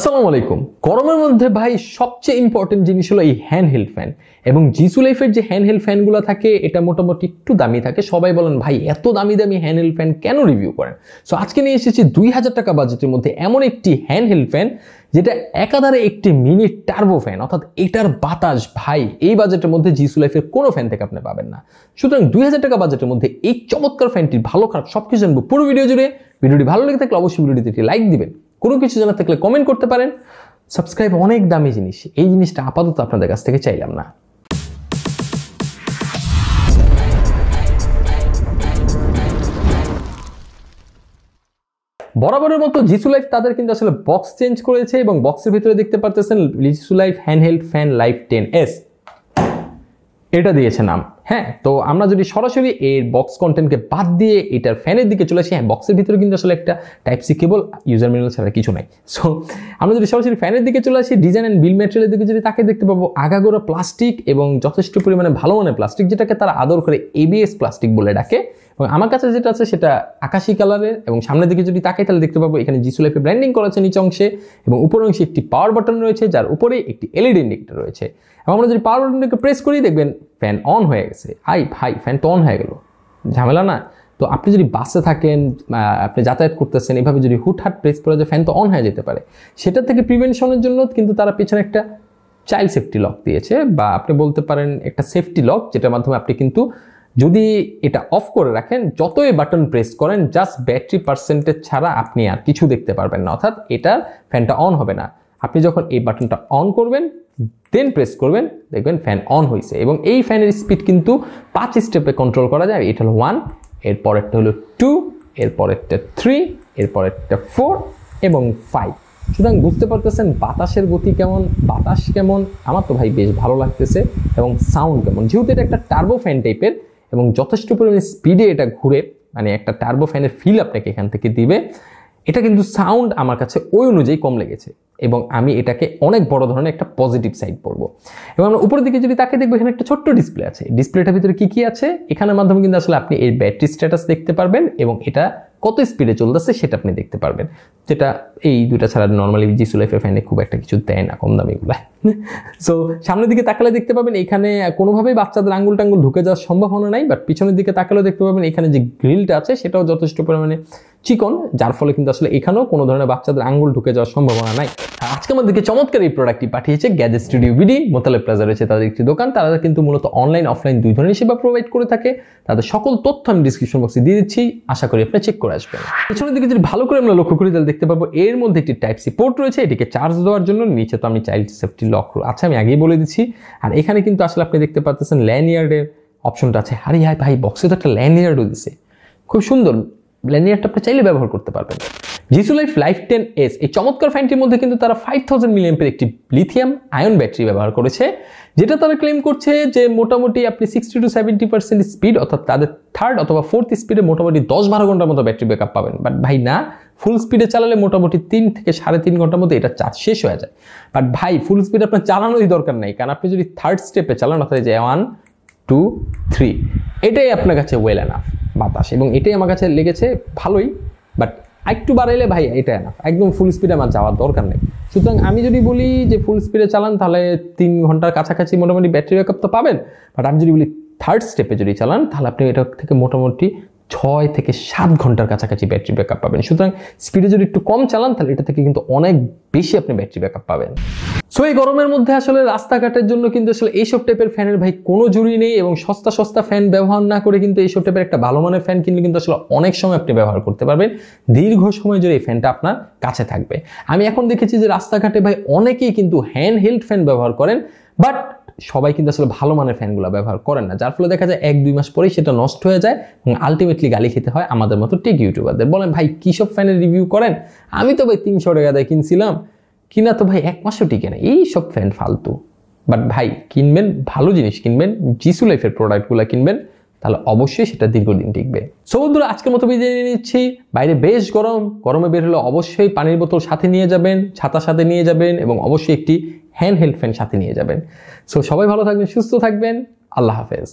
আসসালামু আলাইকুম। গরমের মধ্যে ভাই সবচেয়ে ইম্পর্টেন্ট জিনিস হলো এই হ্যান্ডহেল্ড ফ্যান। এবং জিসু লাইফের যে হ্যান্ডহেল্ড ফ্যানগুলো থাকে এটা মোটামুটি একটু দামি থাকে। সবাই বলেন ভাই এত দামি দামি হ্যান্ডহেল্ড ফ্যান কেন রিভিউ করেন? সো আজকে নিয়ে এসেছি 2000 টাকা বাজেটের মধ্যে এমন একটি হ্যান্ডহেল্ড ফ্যান যেটা একাধারে একটি মিনি টার্বো ফ্যান, অর্থাৎ এটার বাতাস ভাই এই বাজেটের মধ্যে জিসু লাইফের কোনো ফ্যান থেকে আপনি পাবেন না। সুতরাং 2000 টাকা বাজেটের মধ্যে এই চমৎকার ফ্যানটির ভালো খারাপ সবকিছু জানবো পুরো ভিডিও জুড়ে। ভিডিওটি ভালো লেগে থাকলে অবশ্যই ভিডিওটিতে একটি লাইক দিবেন, কোনো কিছু জানার থাকলে কমেন্ট করতে পারেন। সাবস্ক্রাইব অনেক দামি জিনিস, এই জিনিসটা আপাতত আপনাদের কাছ থেকে চাইলাম না। বরাবরের মতো জিসু লাইফ তাদের কিন্তু আসলে বক্স চেঞ্জ করেছে এবং বক্সের ভিতরে দেখতে পাচ্ছেন Jisu life handheld fan life 10S এটা দিয়েছে নাম। হ্যাঁ, তো আমরা যদি সরাসরি এর বক্স কন্টেন্টকে বাদ দিয়ে এটার ফ্যানের দিকে চলে আসি, হ্যাঁ বক্সের ভিতরে কিন্তু আসলে একটা type C cable, user manual ছাড়া কিছু নাই। সো আমরা যদি সরাসরি ফ্যানের দিকে চলে আসি, ডিজাইন অ্যান্ড বিল ম্যাটেরিয়ালের দিকে যদি তাকে দেখতে পাবো আগাগোড়া প্লাস্টিক এবং যথেষ্ট পরিমাণে ভালো মানের প্লাস্টিক, যেটাকে তারা আদর করে ABS প্লাস্টিক বলে ডাকে। এবং আমার কাছে যেটা আছে সেটা আকাশি কালারের। এবং সামনের দিকে যদি তাকাই তাহলে দেখতে পাবো এখানে জিসু লাইফে ব্র্যান্ডিং করা আছে নিচে অংশে, এবং উপর অংশে একটি পাওয়ার বাটন রয়েছে যার উপরে একটি LED ইন্ডিকেটর রয়েছে। এবং আমরা যদি পাওয়ার বাটনটাকে প্রেস করি দেখবেন ফ্যান অন হয়ে গেছে। ভাই ফ্যান তো অন হয়ে গেল, ঝামেলা না? তো আপনি যদি বাসে থাকেন, আপনি যাতায়াত করতেছেন, এভাবে যদি হুটহাট প্রেস করে যে ফ্যান তো অন হয়ে যেতে পারে, সেটা থেকে প্রিভেনশনের জন্য কিন্তু তারা পেছনে একটা চাইল্ড সেফটি লক দিয়েছে, বা আপনি বলতে পারেন একটা সেফটি লক, যেটার মাধ্যমে আপনি কিন্তু যদি এটা অফ করে রাখেন, যতই বাটন প্রেস করেন জাস্ট ব্যাটারি পার্সেন্টেজ ছাড়া আপনি আর কিছু দেখতে পারবেন না, অর্থাৎ এটা ফ্যানটা অন হবে না। আপনি যখন এই বাটনটা অন করবেন দেন প্রেস করবেন, দেখবেন ফ্যান অন হয়েছে। এবং এই ফ্যানের স্পিড কিন্তু 5 স্টেপে কন্ট্রোল করা যায়। এটা হলো 1, এর পরেরটা হলো 2, এর পরেরটা 3, এর পরেরটা 4 এবং 5। সুতরাং বুঝতে পারতেছেন বাতাসের গতি কেমন, বাতাস কেমন। আমার তো ভাই বেশ ভালো লাগতেছে। এবং সাউন্ড কেমন, যেহেতু এটা একটা টার্বো ফ্যান টাইপের এবং যথেষ্ট পরিমাণে স্পিডে এটা ঘুরে, মানে একটা টার্বো ফ্যানের ফিল আপনাকে এখান থেকে দিবে। এটা কিন্তু সাউন্ড আমার কাছে ওই অনুযায়ী কম লেগেছে এবং আমি এটাকে অনেক বড় ধরনের একটা পজিটিভ সাইড পড়বো। এবং আমরা উপরের দিকে যদি তাকে দেখবো এখানে একটা ছোট্ট ডিসপ্লে আছে। ডিসপ্লেটার ভিতরে কি আছে, এখানের মাধ্যমে কিন্তু আসলে আপনি এর ব্যাটারি স্ট্যাটাস দেখতে পারবেন এবং এটা কত স্পিডে চলতেছে সেটা আপনি দেখতে পারবেন, যেটা এই দুইটা ছাড়া নর্মালি জিসু লাইফের ফ্যানে খুব একটা কিছু দেয় না কম দামি এগুলা। সো সামনের দিকে তাকালে দেখতে পাবেন এখানে কোনোভাবেই বাচ্চাদের আঙ্গুল টাঙ্গুল ঢুকে যাওয়ার সম্ভাবনা নাই, বাট পিছনের দিকে তাকালেও দেখতে পাবেন এখানে যে গ্রিলটা আছে সেটাও যথেষ্ট পরিমাণে চিকন, যার ফলে কিন্তু আসলে এখানেও কোনো ধরনের বাচ্চাদের আঙ্গুল ঢুকে যাওয়ার সম্ভাবনা নাই। আজকে আমাদেরকে চমৎকার এই প্রোডাক্টটি পাঠিয়েছে gadget studio BD, Motaleb plaza রয়েছে তাদের একটি দোকান। তারা কিন্তু মূলত অনলাইন অফলাইন দুই ধরনের সেবা প্রোভাইড করে থাকে। তাদের সকল তথ্য আমি ডিসক্রিপশন বক্সে দিয়ে দিচ্ছি, আশা করি আপনি চেক করে আসবেন। পিছনের দিকে যদি ভালো করে আমরা লক্ষ্য করি তাহলে দেখতে পাবো এর মধ্যে একটি টাইপ সি পোর্ট রয়েছে, এটিকে চার্জ দেওয়ার জন্য। নিচে তো আমি চাইল্ড সেফটি লক আছে, আমি আগেই বলে দিচ্ছি। আর এখানে কিন্তু আসলে আপনি দেখতে পাচ্ছেন ল্যানিয়ার্ডের অপশনটা আছে। আরে ভাই বক্সে তো একটা ল্যানিয়ার্ডও দিছে, খুব সুন্দর। ল্যানিয়ার্ডটা আপনি চাইলে ব্যবহার করতে পারবেন। জিসু লাইফ লাইফ 10S এই চমৎকার ফ্যানটির মধ্যে কিন্তু তারা 5000 mAh একটি লিথিয়াম আয়ন ব্যাটারি ব্যবহার করেছে, যেটা তারা ক্লেম করছে যে মোটামুটি আপনি 60 to 70% স্পিড, অর্থাৎ তাদের থার্ড অথবা ফোর্থ স্পিডে মোটামুটি 10-12 ঘন্টার মতো ব্যাটারি ব্যাকআপ পাবেন। বাট ভাই না, ফুল স্পিডে চালালে মোটামুটি 3 থেকে 3.5 ঘন্টার মধ্যে এটা চার্জ শেষ হয়ে যায়। বাট ভাই ফুল স্পিডে আপনার চালানোই দরকার নাই, কারণ আপনি যদি থার্ড স্টেপে চালান, অর্থাৎ যে 1, 2, 3, এটাই আপনার কাছে ওয়েল এনাফ বাতাস, এবং এটাই আমার কাছে লেগেছে ভালোই। বাট একটু বাড়াইলে ভাই এটা এনাফ, একদম ফুল স্পিডে আমার যাওয়ার দরকার নেই। সুতরাং আমি যদি বলি যে ফুল স্পিডে চালান তাহলে 3 ঘন্টার কাছাকাছি মোটামুটি ব্যাটারি ব্যাকআপ তো পাবেন। বাট আমি যদি বলি থার্ড স্টেপে যদি চালান তাহলে আপনি এটা থেকে মোটামুটি 6 থেকে 7 ঘন্টার কাছাকাছি ব্যাটারি ব্যাকআপ পাবেন। সুতরাং স্পিডে যদি একটু কম চালান তাহলে এটা থেকে কিন্তু অনেক বেশি আপনি ব্যাটারি ব্যাকআপ পাবেন। সো এই গরমের মধ্যে আসলে রাস্তাঘাটের জন্য কিন্তু আসলে এইসব টাইপের ফ্যানের ভাই কোনো জুড়ি নেই, এবং সস্তা ফ্যান ব্যবহার না করে কিন্তু এইসব টাইপের একটা ভালো মানের ফ্যান কিনলে কিন্তু আসলে অনেক সময় আপনি ব্যবহার করতে পারবেন, দীর্ঘ সময় ধরে এই ফ্যানটা আপনার কাছে থাকবে। আমি এখন দেখেছি যে রাস্তাঘাটে ভাই অনেকেই কিন্তু হ্যান্ডহেল্ড ফ্যান ব্যবহার করেন, বাট সবাই কিন্তু আসলে ভালো মানের ফ্যানগুলো ব্যবহার করেন না, যার ফলে দেখা যায় 1-2 মাস পরেই সেটা নষ্ট হয়ে যায় এবং আলটিমেটলি গালি খেতে হয় আমাদের মতো টেক ইউটিউবারদের। বলেন ভাই কী সব ফ্যানের রিভিউ করেন? আমি তো ভাই 300 টাকা দিয়ে কিনছিলাম, কিনা তো ভাই 1 মাসও টিকে না, এই সব ফ্যান ফালতু। বাট ভাই কিনবেন ভালো জিনিস কিনবেন, জিসু লাইফের প্রোডাক্টগুলো কিনবেন, তাহলে অবশ্যই সেটা দীর্ঘদিন টিকবে। সো বন্ধুরা আজকের মতো বিদায় নিয়ে নিচ্ছি। বাইরে বেশ গরমে বের হলে অবশ্যই পানির বোতল সাথে নিয়ে যাবেন, ছাতা সাথে নিয়ে যাবেন, এবং অবশ্যই একটি হ্যান্ডহেল্ড ফ্যান সাথে নিয়ে যাবেন। সো সবাই ভালো থাকবেন, সুস্থ থাকবেন, আল্লাহ হাফেজ।